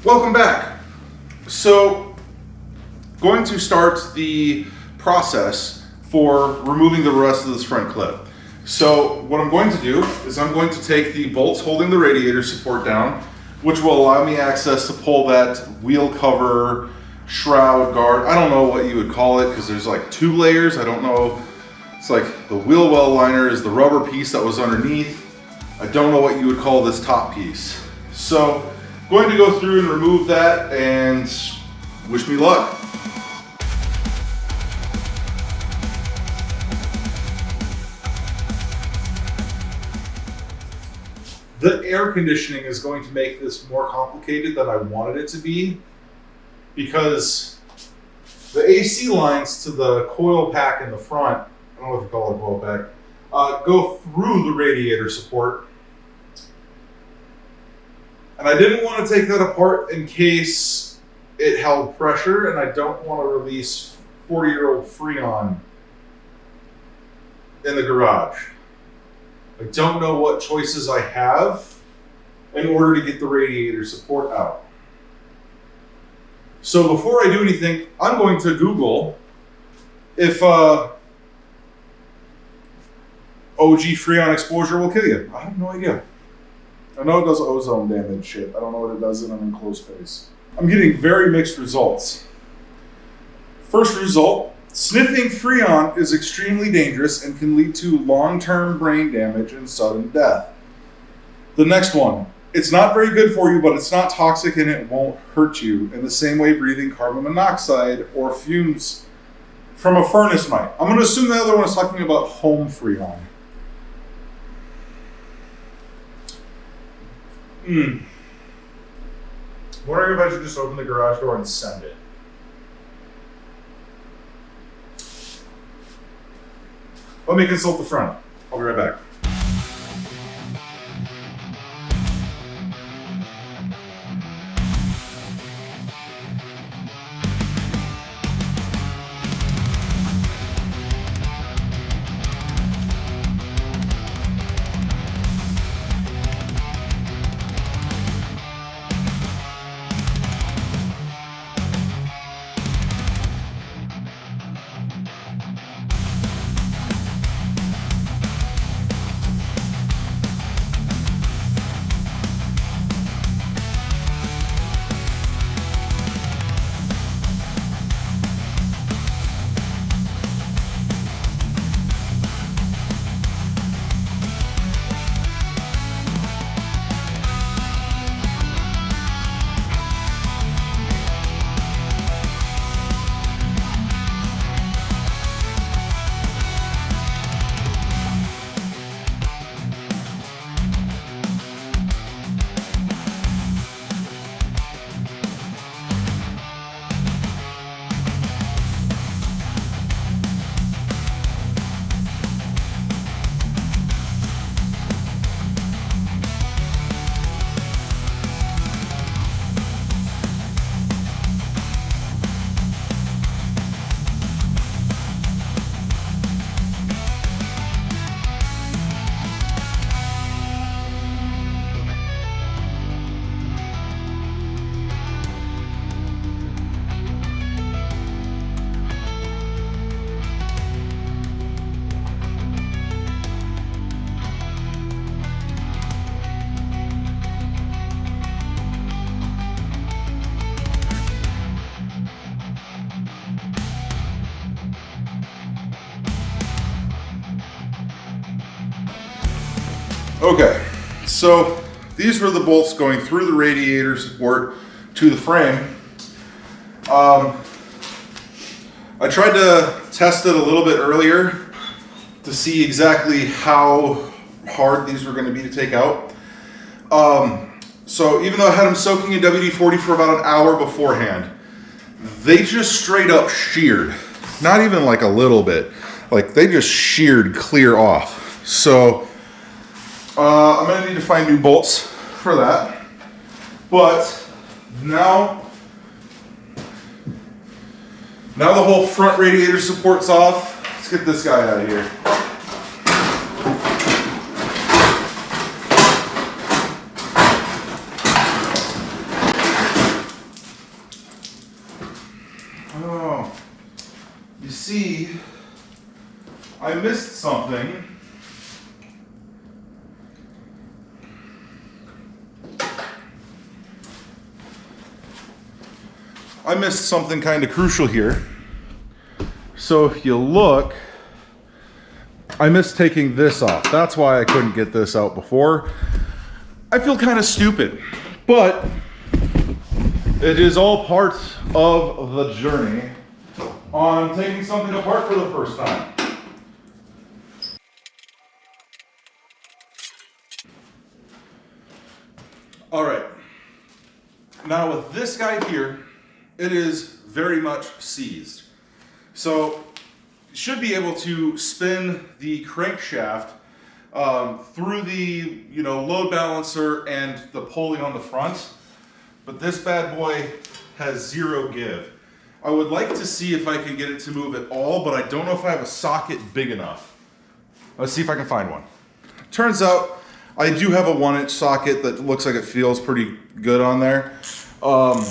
Welcome back. So, going to start the process for removing the rest of this front clip. So what I'm going to do is I'm going to take the bolts holding the radiator support down, which will allow me access to pull that wheel cover, shroud, guard. I don't know what you would call it because there's like two layers. I don't know. It's like the wheel well liner is the rubber piece that was underneath. I don't know what you would call this top piece. So going to go through and remove that and wish me luck. The air conditioning is going to make this more complicated than I wanted it to be because the AC lines to the coil pack in the front, I don't know if you call it a coil pack, go through the radiator support. And I didn't want to take that apart in case it held pressure, and I don't want to release 40-year-old Freon in the garage. I don't know what choices I have in order to get the radiator support out. So before I do anything, I'm going to Google if OG Freon exposure will kill you. I have no idea. I know it does ozone damage shit. I don't know what it does in an enclosed space. I'm getting very mixed results. First result, sniffing Freon is extremely dangerous and can lead to long-term brain damage and sudden death. The next one, it's not very good for you, but it's not toxic and it won't hurt you in the same way breathing carbon monoxide or fumes from a furnace might. I'm going to assume the other one is talking about home Freon. Wondering if I should just open the garage door and send it. Let me consult the front. I'll be right back. Okay, so these were the bolts going through the radiator support to the frame. I tried to test it a little bit earlier to see exactly how hard these were going to be to take out. So even though I had them soaking in WD-40 for about an hour beforehand, they just straight up sheared. Not even like a little bit. Like they just sheared clear off. So I'm going to need to find new bolts for that. But now the whole front radiator support's off. Let's get this guy out of here. see I missed something. I missed something kind of crucial here. So if you look, I missed taking this off. That's why I couldn't get this out before. I feel kind of stupid, but it is all part of the journey on taking something apart for the first time. All right, now with this guy here, it is very much seized. So you should be able to spin the crankshaft through the load balancer and the pulley on the front, but this bad boy has zero give. I would like to see if I can get it to move at all, but I don't know if I have a socket big enough. Let's see if I can find one. Turns out I do have a 1-inch socket that looks like it feels pretty good on there. I'm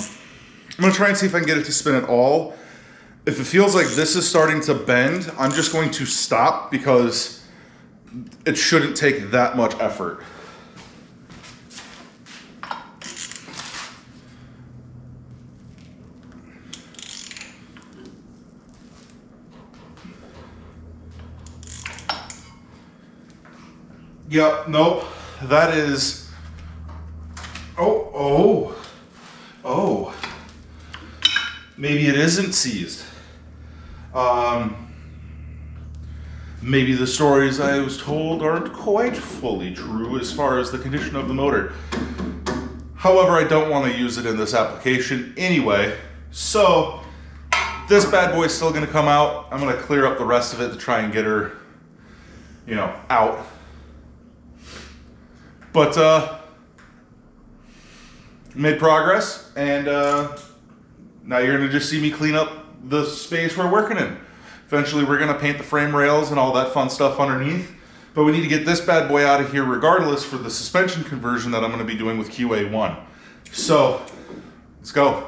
gonna try and see if I can get it to spin at all. If it feels like this is starting to bend, I'm just going to stop because it shouldn't take that much effort. Yep, nope, that is, oh. Maybe it isn't seized. Maybe the stories I was told aren't quite fully true as far as the condition of the motor. However, I don't want to use it in this application anyway. So this bad boy is still going to come out. I'm going to clear up the rest of it to try and get her, out. But made progress, and now you're going to just see me clean up the space we're working in. Eventually we're going to paint the frame rails and all that fun stuff underneath, but we need to get this bad boy out of here regardless for the suspension conversion that I'm going to be doing with QA1. So let's go.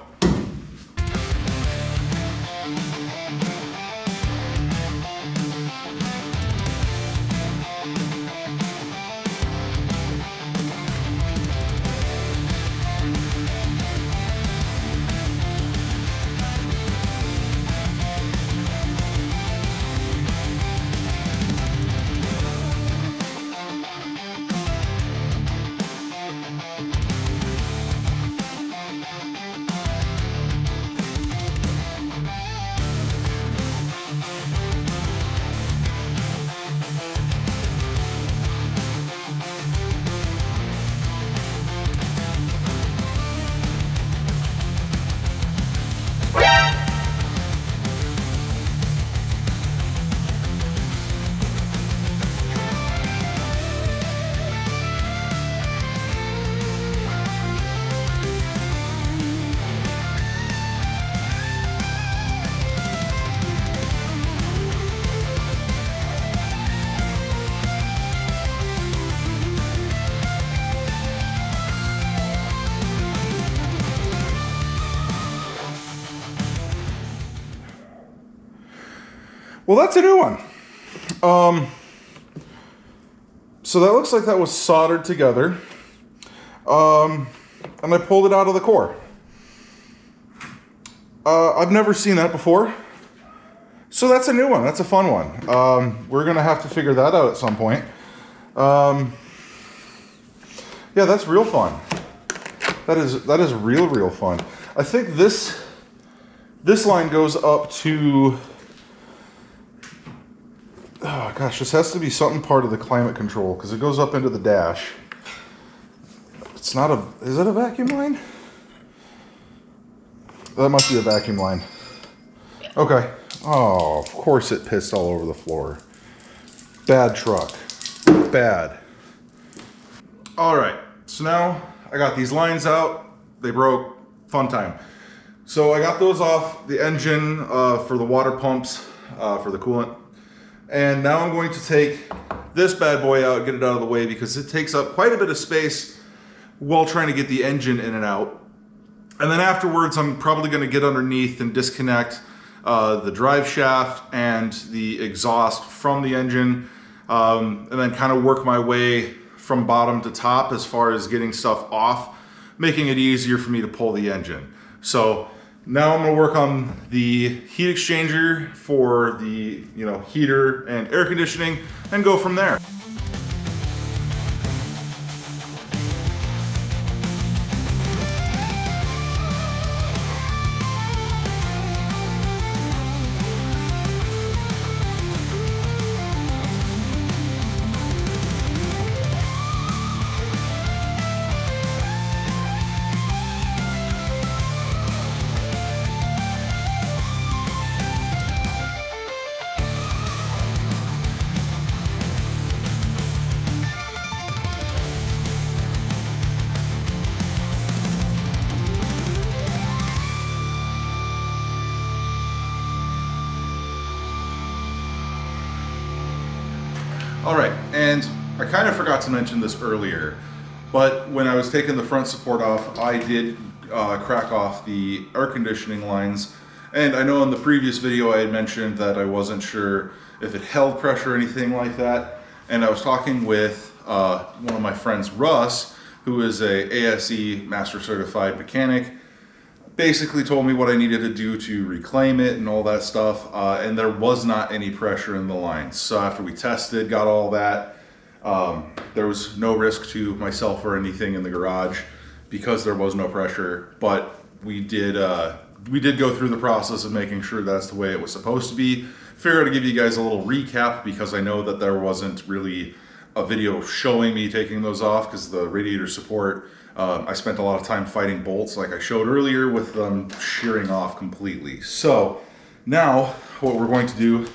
Well, that's a new one. So that looks like that was soldered together. And I pulled it out of the core. I've never seen that before. So that's a new one. That's a fun one. We're going to have to figure that out at some point. Yeah, that's real fun. That is real fun. I think this line goes up to, oh gosh, this has to be something part of the climate control because it goes up into the dash. It's not a, is it a vacuum line? That must be a vacuum line. Okay. Oh, of course it pissed all over the floor. Bad truck. Bad. All right, so now I got these lines out. They broke. Fun time. So I got those off the engine for the water pumps for the coolant. And now I'm going to take this bad boy out, get it out of the way because it takes up quite a bit of space while trying to get the engine in and out. And then afterwards, I'm probably going to get underneath and disconnect the drive shaft and the exhaust from the engine, and then kind of work my way from bottom to top as far as getting stuff off, making it easier for me to pull the engine. So now I'm going to work on the heat exchanger for the heater and air conditioning and go from there. All right, and I kind of forgot to mention this earlier, but when I was taking the front support off, I did crack off the air conditioning lines. And I know in the previous video I had mentioned that I wasn't sure if it held pressure or anything like that. And I was talking with one of my friends, Russ, who is a ASE Master Certified Mechanic. Basically told me what I needed to do to reclaim it and all that stuff, and there was not any pressure in the lines. So after we tested, got all that, there was no risk to myself or anything in the garage because there was no pressure. But we did go through the process of making sure that's the way it was supposed to be. Figured to give you guys a little recap because I know that there wasn't really a video showing me taking those off because the radiator support, I spent a lot of time fighting bolts like I showed earlier with them shearing off completely. So now what we're going to do is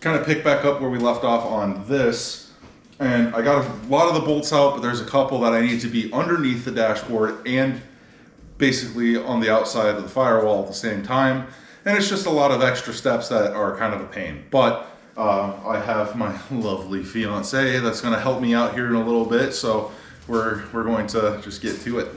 kind of pick back up where we left off on this. And I got a lot of the bolts out, but there's a couple that I need to be underneath the dashboard and basically on the outside of the firewall at the same time. And it's just a lot of extra steps that are kind of a pain. But I have my lovely fiance that's going to help me out here in a little bit. So we're going to just get to it.